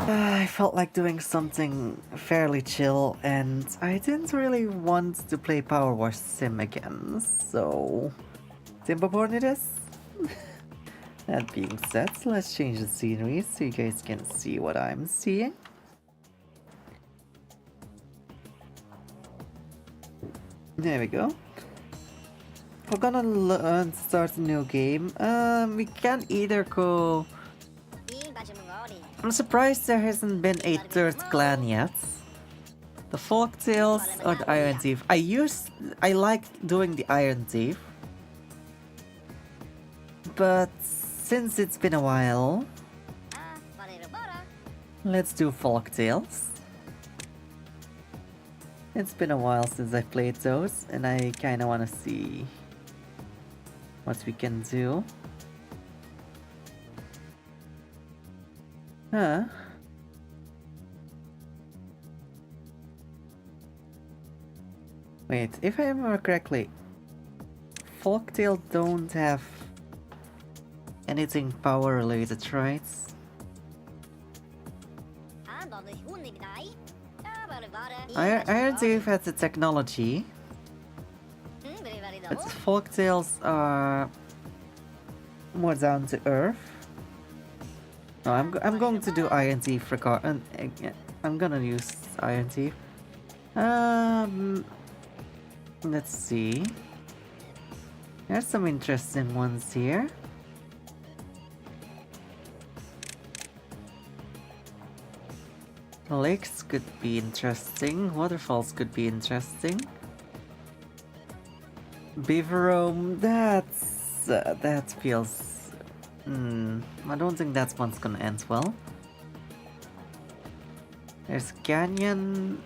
I felt like doing something fairly chill, and I didn't really want to play Power Wash Sim again, so... Timberborn it is? That being said, let's change the scenery so you guys can see what I'm seeing. There we go. We're gonna start a new game. We can either go... I'm surprised there hasn't been a third clan yet. The Folktales or the Iron Thief. I like doing the Iron Thief. But since it's been a while, let's do Folktales. It's been a while since I played those, and I kinda wanna see what we can do. Huh? Wait, if I remember correctly, Folktale don't have anything power related, right? Iron Thief has the technology. But Folktales are more down to earth. No, I'm going to do Iron Thief regard. I'm gonna use Iron Thief. Let's see. There's some interesting ones here. Lakes could be interesting. Waterfalls could be interesting. Beaver Roam, that feels... I don't think that one's gonna end well. There's canyon,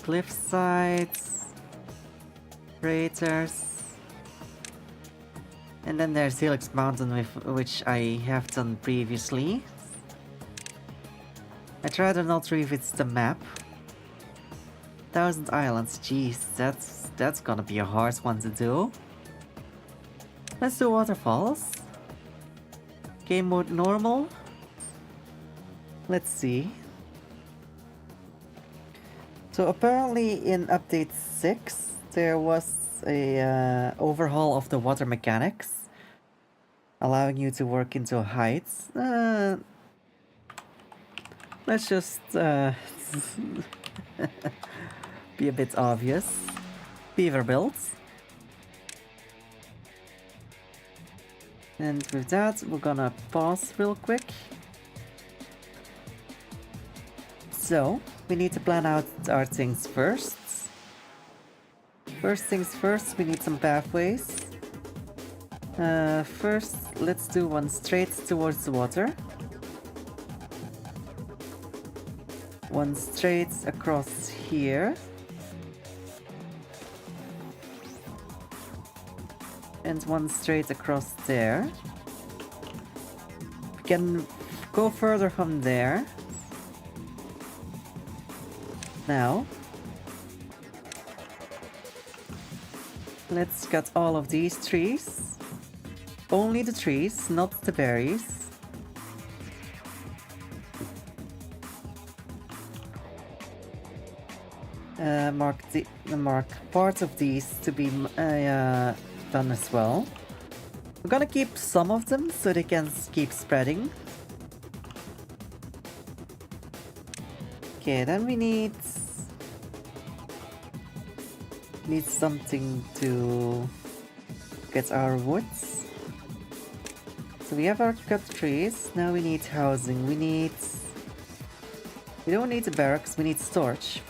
cliff sides, craters, and then there's Helix Mountain, which I have done previously. I'd rather not revisit the map. 1,000 Islands, jeez, that's gonna be a hard one to do. Let's do waterfalls. Game mode normal. Let's see. So apparently in update 6 there was a overhaul of the water mechanics, allowing you to work into heights. Let's just be a bit obvious. Beaver builds. And with that, we're gonna pause real quick. So, we need to plan out our things first. First things first, we need some pathways. First, let's do one straight towards the water. One straight across here. And one straight across there. We can go further from there. Now, let's cut all of these trees. Only the trees, not the berries. Mark parts of these to be done as well. We're gonna keep some of them so they can keep spreading. Okay, then we need something to get our woods. So we have our cut trees. Now we need housing. We don't need the barracks. We need storage.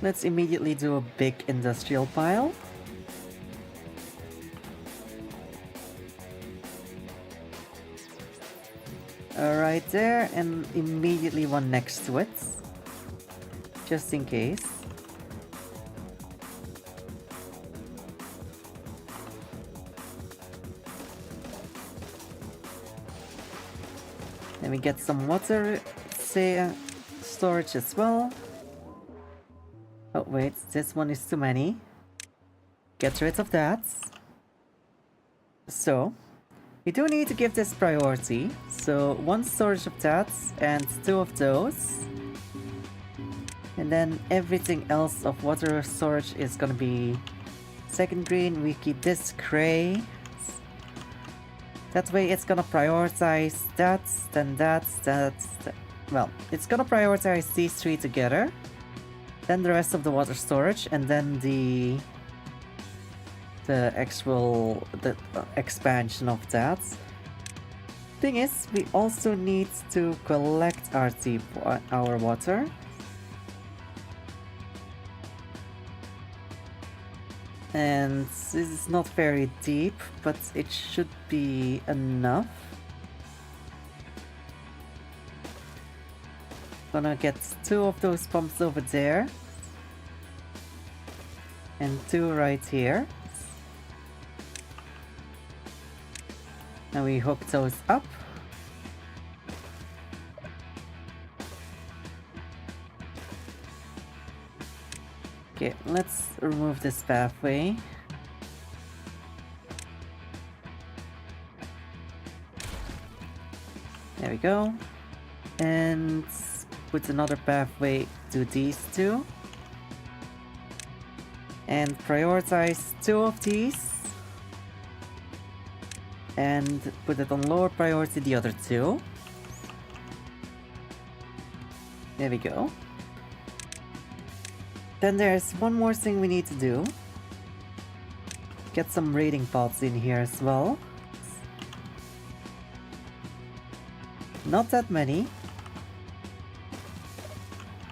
Let's immediately do a big industrial pile. Right there, and immediately one next to it. Just in case. Then we get some water, storage as well. Oh wait, this one is too many. Get rid of that. So, we do need to give this priority. So, 1 storage of that and 2 of those. And then everything else of water storage is gonna be second green. We keep this gray. That way it's gonna prioritize that, then that. Well, it's gonna prioritize these 3 together. Then the rest of the water storage, and then the expansion of that. Thing is, we also need to collect our water. And this is not very deep, but it should be enough. Gonna get 2 of those pumps over there. And 2 right here. Now we hook those up. Okay, let's remove this pathway. There we go. And put another pathway to these 2. And prioritize 2 of these. And put it on lower priority the other 2. There we go. Then there's one more thing we need to do. Get some raiding pods in here as well. Not that many.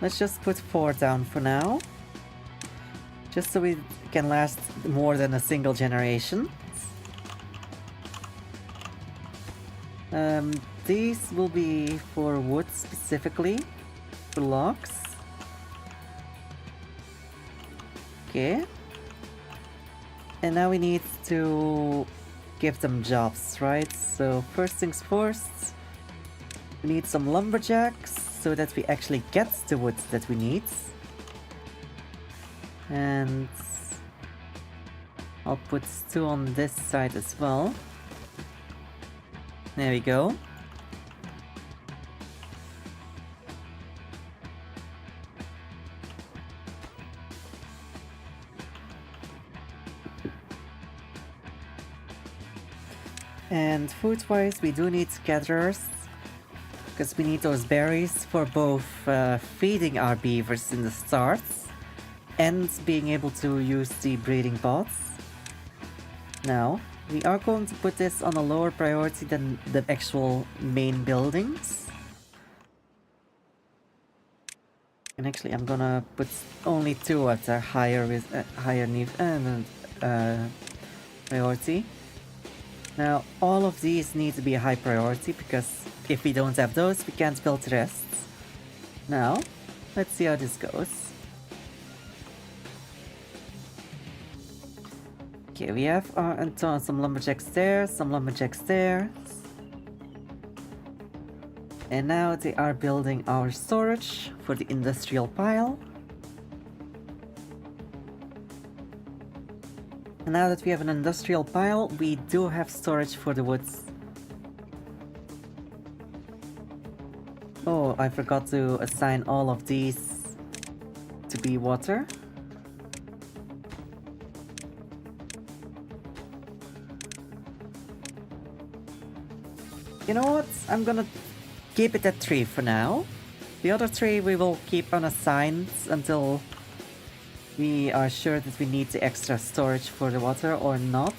Let's just put 4 down for now. Just so we can last more than a single generation. These will be for wood specifically. For logs. Okay. And now we need to give them jobs, right? So first things first, we need some lumberjacks so that we actually get the wood that we need. And I'll put 2 on this side as well. There we go. And food-wise, we do need scatterers, because we need those berries for both feeding our beavers in the start and being able to use the breeding pods. Now, we are going to put this on a lower priority than the actual main buildings. And actually, I'm gonna put only 2 at a higher priority. Now, all of these need to be a high priority, because if we don't have those, we can't build the rest. Now, let's see how this goes. Okay, we have some lumberjacks there, some lumberjacks there. And now they are building our storage for the industrial pile. And now that we have an industrial pile, we do have storage for the woods. Oh, I forgot to assign all of these to be water. You know what? I'm gonna keep it at 3 for now. The other 3 we will keep unassigned until we are sure that we need the extra storage for the water or not.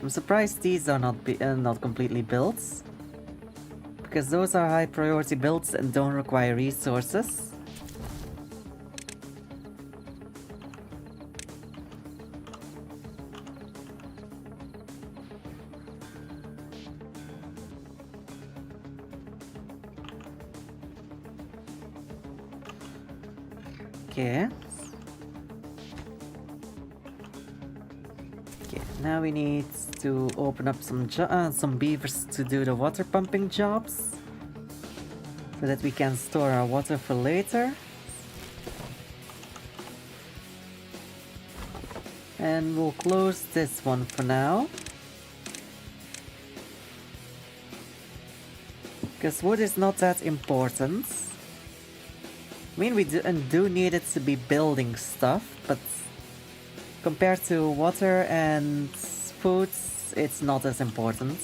I'm surprised these are not completely built, because those are high priority builds and don't require resources. Okay. Okay, now we need to open up some beavers to do the water pumping jobs, so that we can store our water for later. And we'll close this one for now. Because wood is not that important. I mean, we do need it to be building stuff, but compared to water and foods, it's not as important.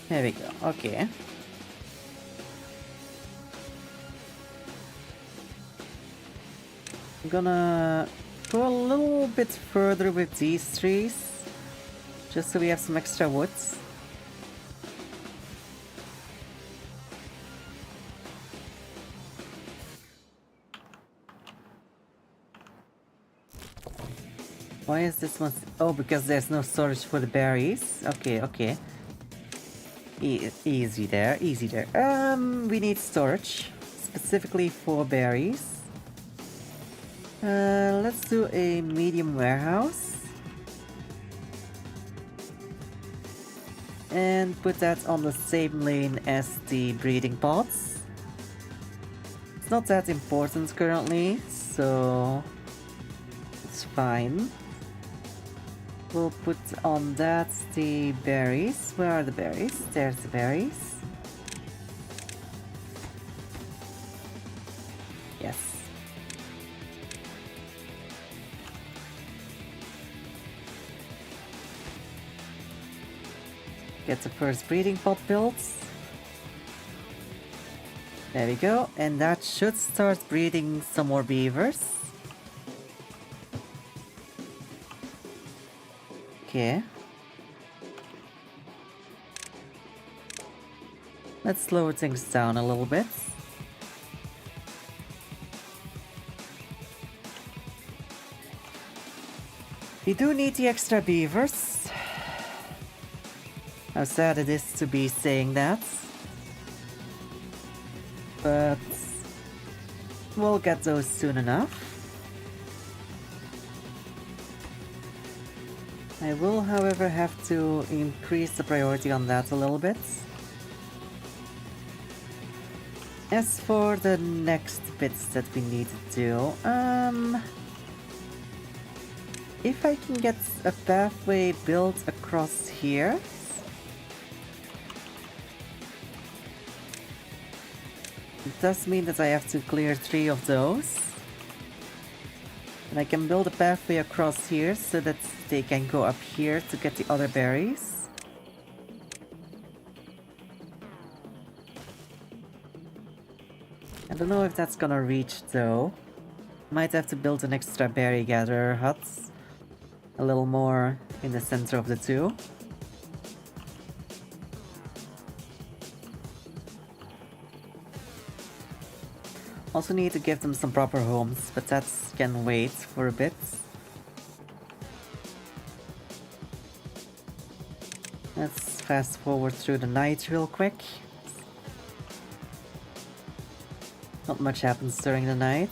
There we go, okay. I'm gonna go a little bit further with these trees, just so we have some extra wood. Why is this one... Oh, because there's no storage for the berries. Okay, okay. Easy there, easy there. We need storage, specifically for berries. Let's do a medium warehouse. And put that on the same lane as the breeding pots. It's not that important currently, so it's fine. We'll put on that the berries. Where are the berries? There's the berries. Yes. Get the first breeding pot built. There we go, and that should start breeding some more beavers. Okay. Let's slow things down a little bit. We do need the extra beavers. How sad it is to be saying that. But we'll get those soon enough. I will, however, have to increase the priority on that a little bit. As for the next bits that we need to do, if I can get a pathway built across here. It does mean that I have to clear 3 of those. And I can build a pathway across here so that they can go up here to get the other berries. I don't know if that's gonna reach though. Might have to build an extra berry gatherer hut. A little more in the center of the two. Also need to give them some proper homes, but that can wait for a bit. Let's fast forward through the night real quick. Not much happens during the night.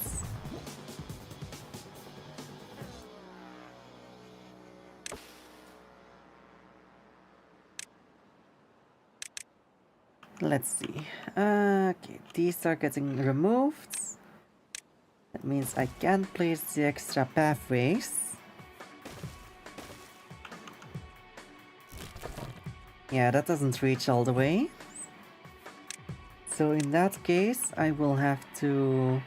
Let's see. Okay, these are getting removed. That means I can place the extra pathways. Yeah, that doesn't reach all the way. So in that case, I will have to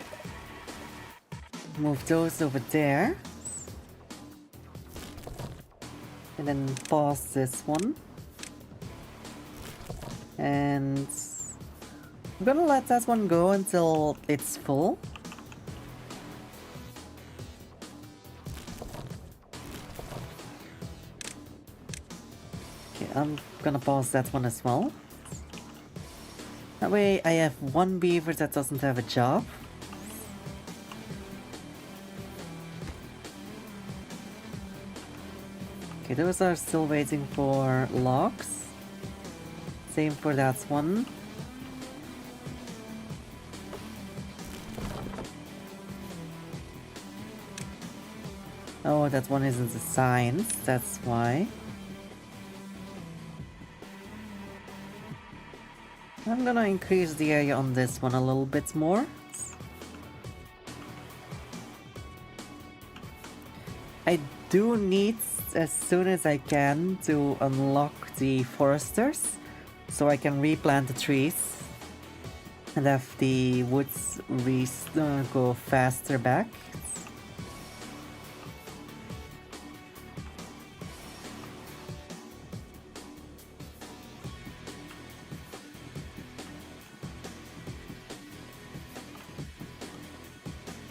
move those over there. And then pause this one. And I'm gonna let that one go until it's full. Okay, I'm gonna pause that one as well. That way I have one beaver that doesn't have a job. Okay, those are still waiting for logs. Same for that one. Oh, that one isn't assigned, that's why. I'm gonna increase the area on this one a little bit more. I do need as soon as I can to unlock the foresters so I can replant the trees and have the woods go faster back.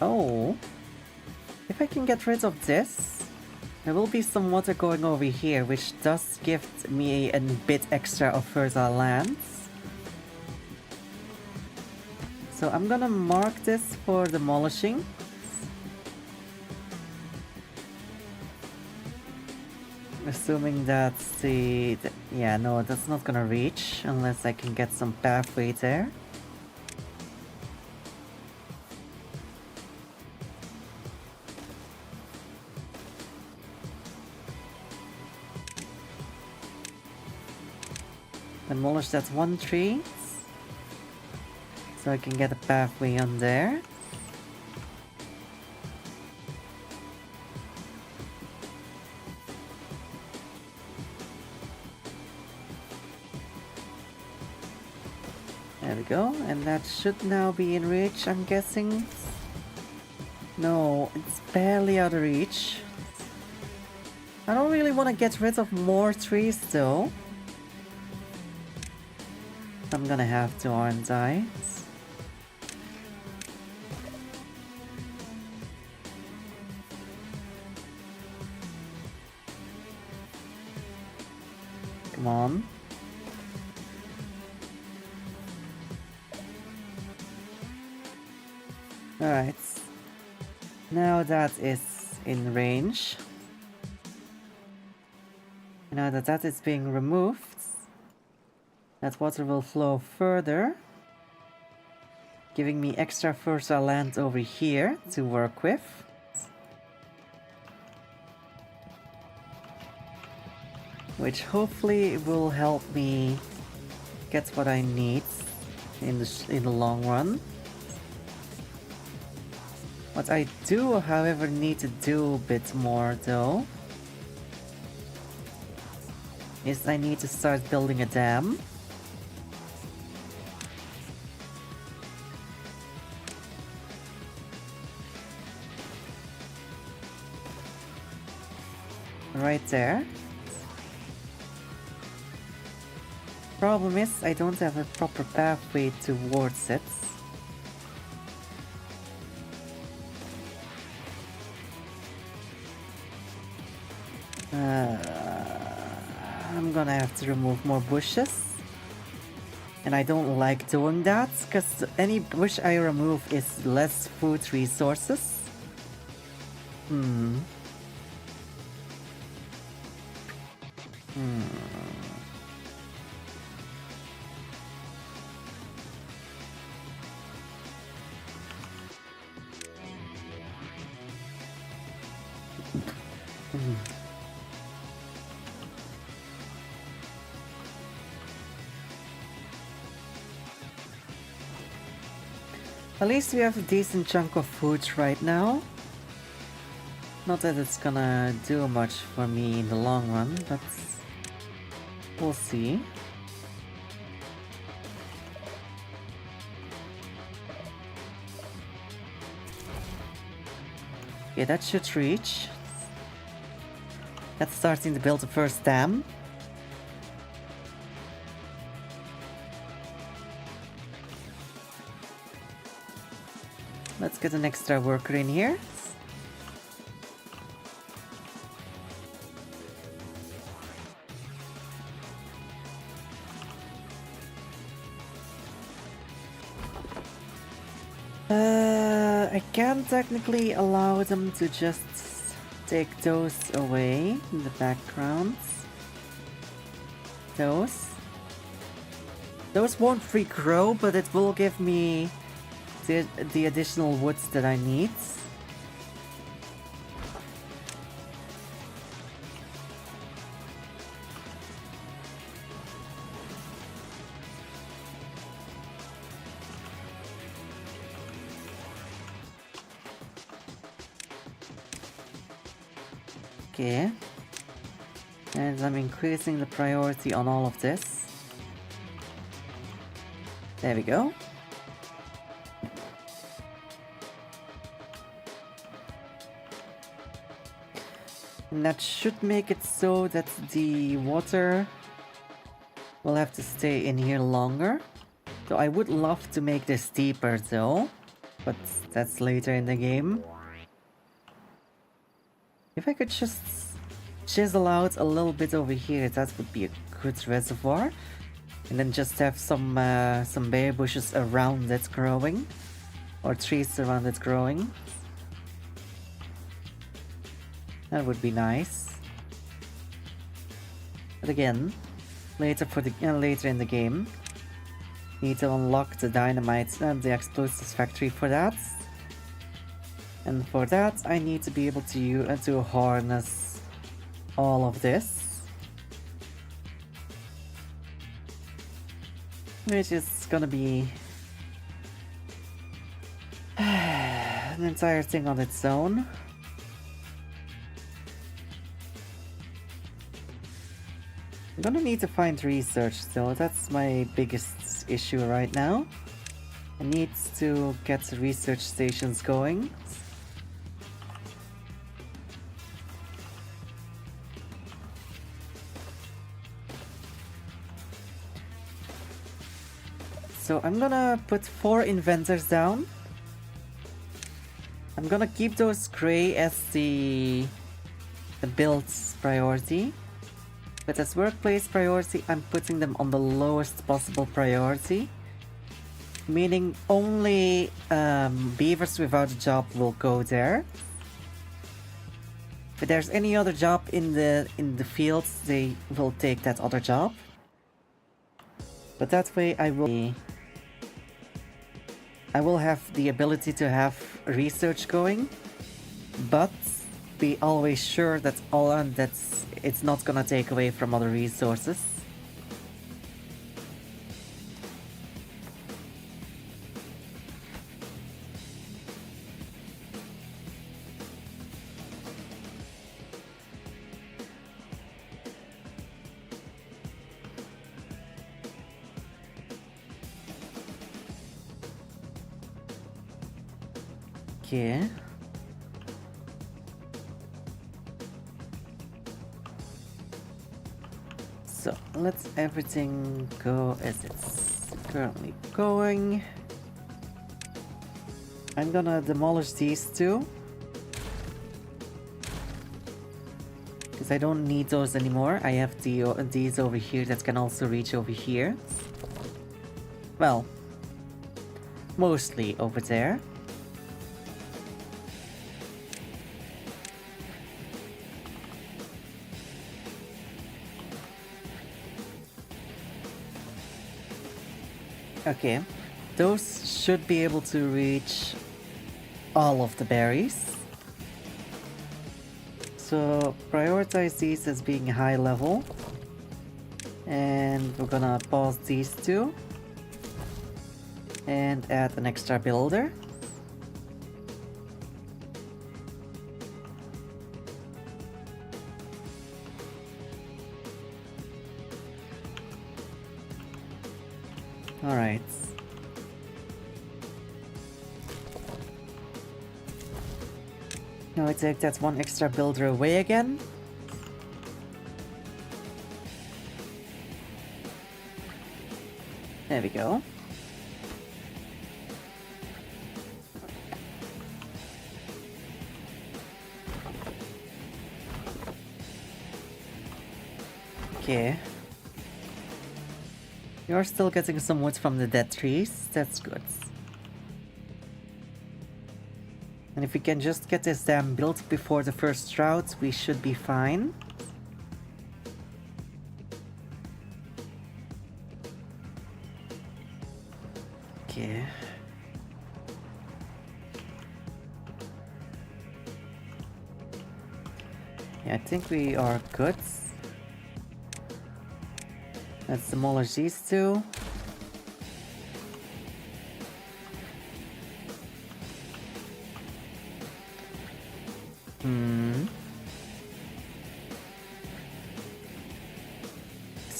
Oh, if I can get rid of this, there will be some water going over here, which does give me a bit extra of fertile lands. So I'm gonna mark this for demolishing. Assuming that's yeah, no, that's not gonna reach unless I can get some pathway there. Demolish that one tree so I can get a pathway on there. There we go, and that should now be in reach, I'm guessing. No, it's barely out of reach. I don't really want to get rid of more trees though. I'm gonna have to, aren't I? Come on. Alright. Now that is in range. Now that that is being removed, that water will flow further, giving me extra fertile land over here to work with. Which hopefully will help me get what I need in the long run. What I do, however, need to do a bit more though is I need to start building a dam. Right there. Problem is, I don't have a proper pathway towards it. I'm gonna have to remove more bushes. And I don't like doing that, because any bush I remove is less food resources. At least we have a decent chunk of food right now. Not that it's gonna do much for me in the long run, but we'll see. Okay, that should reach. That's starting to build the first dam. Let's get an extra worker in here. I can technically allow them to just take those away in the background. Those won't regrow, but it will give me the additional woods that I need. Okay. And I'm increasing the priority on all of this. There we go. And that should make it so that the water will have to stay in here longer. So I would love to make this deeper though, but that's later in the game. If I could just chisel out a little bit over here, that would be a good reservoir. And then just have some berry bushes around it growing. Or trees around it growing. That would be nice. But again, later in the game, need to unlock the dynamite and the explosives factory for that. And for that, I need to be able to harness all of this, which is gonna be an entire thing on its own. I'm gonna need to find research though, that's my biggest issue right now. I need to get the research stations going. So I'm gonna put 4 inventors down. I'm gonna keep those gray as the build's priority. But as workplace priority, I'm putting them on the lowest possible priority. Meaning only beavers without a job will go there. If there's any other job in the fields, they will take that other job. But that way I will have the ability to have research going, but be always sure that it's not gonna take away from other resources. Okay. So let's everything go as it's currently going. I'm gonna demolish these two, because I don't need those anymore. I have these over here that can also reach over here. Well, mostly over there. Okay, those should be able to reach all of the berries. So prioritize these as being high level. And we're gonna pause these two. And add an extra builder. Alright. Now I take that one extra builder away again. There we go. Okay. You're still getting some wood from the dead trees, that's good. And if we can just get this dam built before the first drought, we should be fine. Okay. Yeah, I think we are good. Let's demolish these two.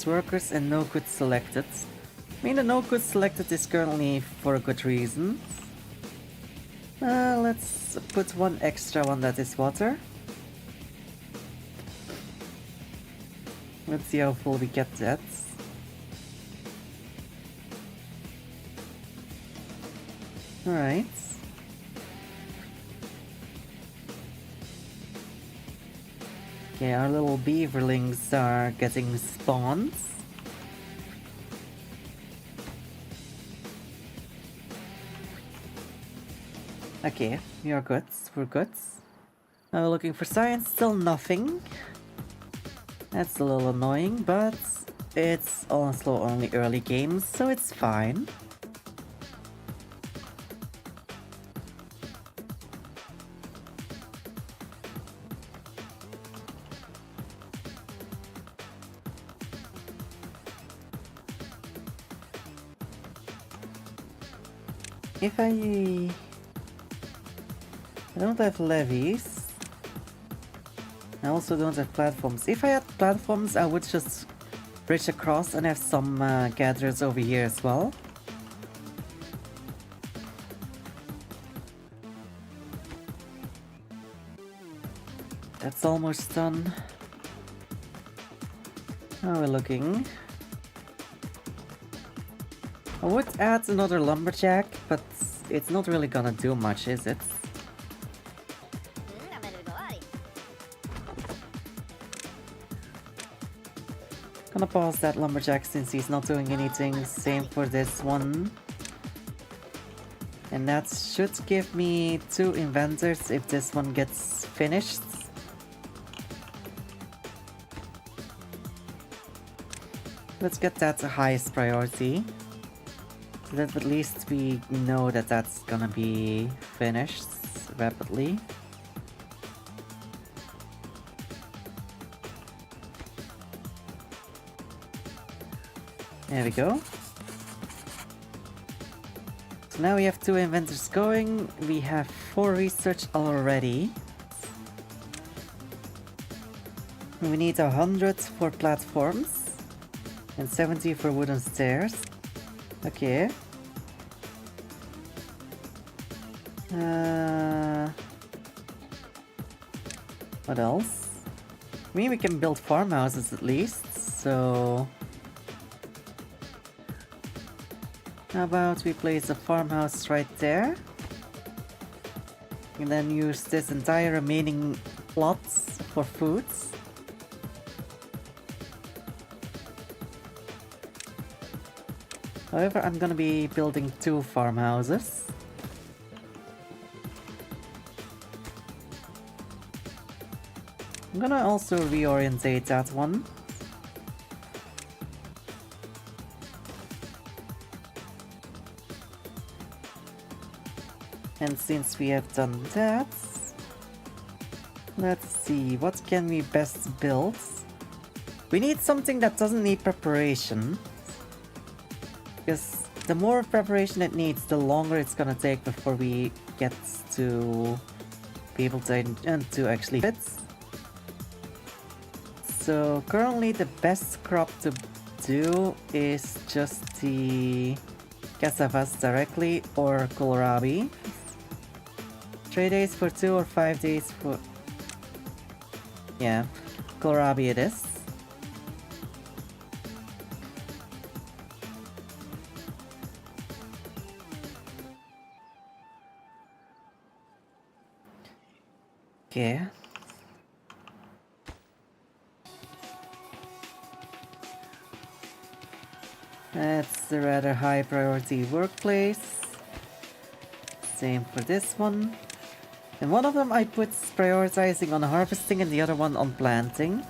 6 workers and no goods selected. I mean, the no goods selected is currently for a good reason. Let's put one extra one that is water. Let's see how full we get that. Alright. Okay, our little beaverlings are getting spawned. Okay, we are good. We're good. Now we're looking for science, still nothing. That's a little annoying, but it's also only early games, so it's fine. If I don't have levees. I also don't have platforms. If I had platforms, I would just bridge across and have some gatherers over here as well. That's almost done. How are we looking? I would add another lumberjack, but it's not really gonna do much, is it? Gonna pause that lumberjack since he's not doing anything. Same for this one. And that should give me 2 inventors if this one gets finished. Let's get that the highest priority. So that at least we know that that's gonna be finished rapidly. There we go. So now we have 2 inventors going. We have 4 research already. We need 100 for platforms and 70 for wooden stairs. Okay. What else? I mean, we can build farmhouses at least, so... How about we place a farmhouse right there? And then use this entire remaining plots for foods. However, I'm gonna be building 2 farmhouses. I'm gonna also reorientate that one. And since we have done that, let's see, what can we best build? We need something that doesn't need preparation. Because the more preparation it needs, the longer it's gonna take before we get to be able to actually fit. So currently the best crop to do is just the cassavas directly or kohlrabi. 3 days for 2 or 5 days for... Yeah, kohlrabi it is. Okay. That's a rather high priority workplace. Same for this one. And one of them I put prioritizing on harvesting and the other one on planting.